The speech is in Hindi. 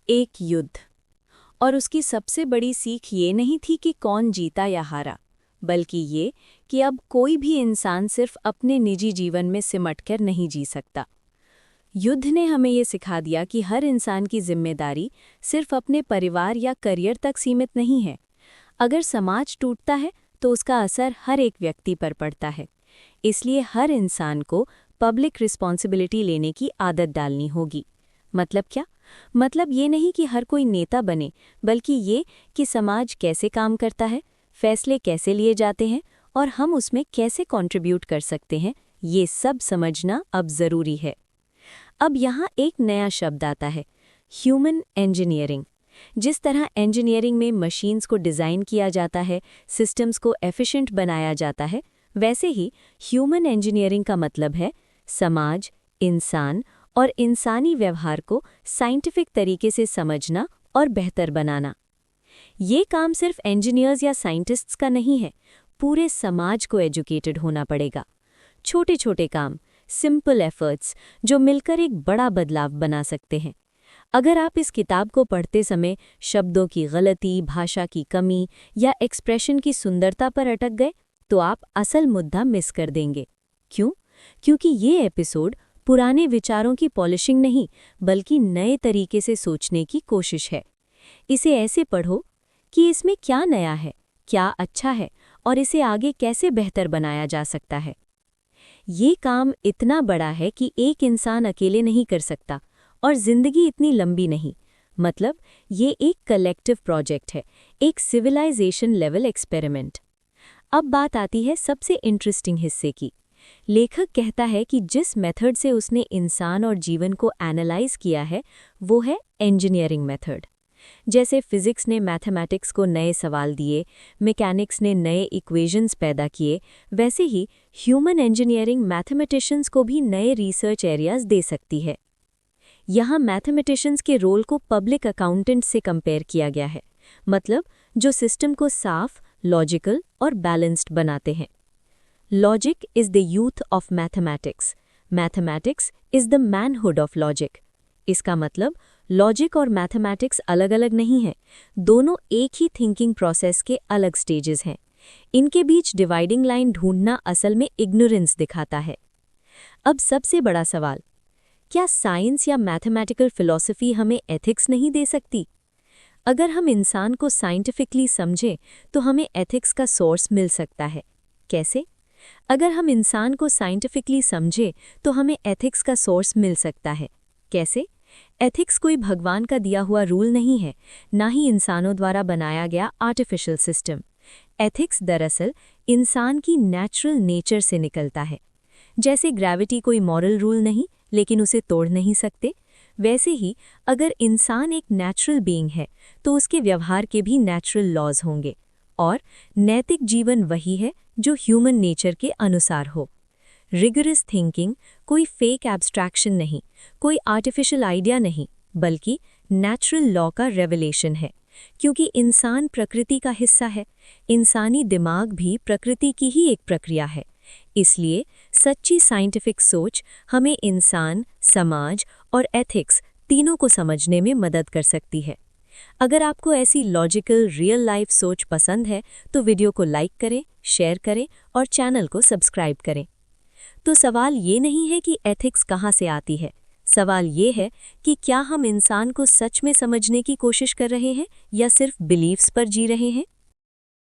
एक युद्ध। और उसकी सबसे बड़ी सीख ये नहीं थी कि कौन जीता या हारा, बल्कि ये कि अब कोई भी इंसान सिर्फ अपने निजी जीवन में सिमटकर नहीं जी सकता। युद्ध ने हमें ये सिखा दिया कि हर इंसान की जिम्मेदारी सिर्फ अपने परिवार या करियर तक सीमित नहीं है। अगर समाज टूटता है तो उसका असर हर एक व्यक्ति पर पड़ता है। इसलिए हर इंसान को पब्लिक रिस्पॉन्सिबिलिटी लेने की आदत डालनी होगी। मतलब क्या? मतलब ये नहीं कि हर कोई नेता बने, बल्कि ये कि समाज कैसे काम करता है, फैसले कैसे लिए जाते हैं और हम उसमें कैसे कंट्रीब्यूट कर सकते हैं, ये सब समझना अब ज़रूरी है। अब यहाँ एक नया शब्द आता है, ह्यूमन इंजीनियरिंग। जिस तरह इंजीनियरिंग में मशीन्स को डिज़ाइन किया जाता है, सिस्टम्स को एफिशिएंट बनाया जाता है, वैसे ही ह्यूमन इंजीनियरिंग का मतलब है समाज, इंसान और इंसानी व्यवहार को साइंटिफिक तरीके से समझना और बेहतर बनाना। ये काम सिर्फ इंजीनियर्स या साइंटिस्ट्स का नहीं है, पूरे समाज को एजुकेटेड होना पड़ेगा। छोटे छोटे काम, सिंपल एफर्ट्स जो मिलकर एक बड़ा बदलाव बना सकते हैं। अगर आप इस किताब को पढ़ते समय शब्दों की गलती, भाषा की कमी या एक्सप्रेशन की सुंदरता पर अटक गए, तो आप असल मुद्दा मिस कर देंगे। क्यों? क्योंकि ये एपिसोड पुराने विचारों की पॉलिशिंग नहीं, बल्कि नए तरीके से सोचने की कोशिश है। इसे ऐसे पढ़ो कि इसमें क्या नया है, क्या अच्छा है और इसे आगे कैसे बेहतर बनाया जा सकता है। ये काम इतना बड़ा है कि एक इंसान अकेले नहीं कर सकता, और जिंदगी इतनी लंबी नहीं। मतलब ये एक कलेक्टिव प्रोजेक्ट है, एक सिविलाइजेशन लेवल एक्सपेरिमेंट। अब बात आती है सबसे इंटरेस्टिंग हिस्से की। लेखक कहता है कि जिस मेथड से उसने इंसान और जीवन को एनालाइज किया है, वो है इंजीनियरिंग मेथड। जैसे फिजिक्स ने मैथमेटिक्स को नए सवाल दिए, मैकेनिक्स ने नए इक्वेशंस पैदा किए, वैसे ही ह्यूमन इंजीनियरिंग मैथमेटिशियंस को भी नए रिसर्च एरियाज दे सकती है। यहाँ मैथमेटिशियंस के रोल को पब्लिक अकाउंटेंट से कंपेयर किया गया है, मतलब जो सिस्टम को साफ, लॉजिकल और बैलेंस्ड बनाते हैं। Logic is the youth of mathematics, mathematics is the manhood of logic. इसका मतलब लॉजिक और मैथमेटिक्स अलग अलग नहीं हैं, दोनों एक ही थिंकिंग प्रोसेस के अलग स्टेजेस हैं। इनके बीच डिवाइडिंग लाइन ढूंढना असल में इग्नोरेंस दिखाता है। अब सबसे बड़ा सवाल, क्या साइंस या मैथमेटिकल फिलॉसफी हमें एथिक्स नहीं दे सकती? अगर हम इंसान को साइंटिफिकली समझें तो हमें एथिक्स का सोर्स मिल सकता है। कैसे? अगर हम इंसान को साइंटिफिकली समझें तो हमें एथिक्स का सोर्स मिल सकता है। कैसे? एथिक्स कोई भगवान का दिया हुआ रूल नहीं है, ना ही इंसानों द्वारा बनाया गया आर्टिफिशियल सिस्टम। एथिक्स दरअसल इंसान की नेचुरल नेचर से निकलता है। जैसे ग्रेविटी कोई मॉरल रूल नहीं, लेकिन उसे तोड़ नहीं सकते, वैसे ही अगर इंसान एक नेचुरल बीइंग है तो उसके व्यवहार के भी नेचुरल लॉज होंगे। और नैतिक जीवन वही है जो ह्यूमन नेचर के अनुसार हो। रिगरस थिंकिंग कोई फेक एब्स्ट्रैक्शन नहीं, कोई आर्टिफिशियल आइडिया नहीं, बल्कि नेचुरल लॉ का रेवलेशन है। क्योंकि इंसान प्रकृति का हिस्सा है, इंसानी दिमाग भी प्रकृति की ही एक प्रक्रिया है। इसलिए सच्ची साइंटिफिक सोच हमें इंसान, समाज और एथिक्स तीनों को समझने में मदद कर सकती है। अगर आपको ऐसी लॉजिकल, रियल लाइफ सोच पसंद है तो वीडियो को लाइक करें, शेयर करें और चैनल को सब्सक्राइब करें। तो सवाल ये नहीं है कि एथिक्स कहाँ से आती है, सवाल ये है कि क्या हम इंसान को सच में समझने की कोशिश कर रहे हैं या सिर्फ बिलीव्स पर जी रहे हैं।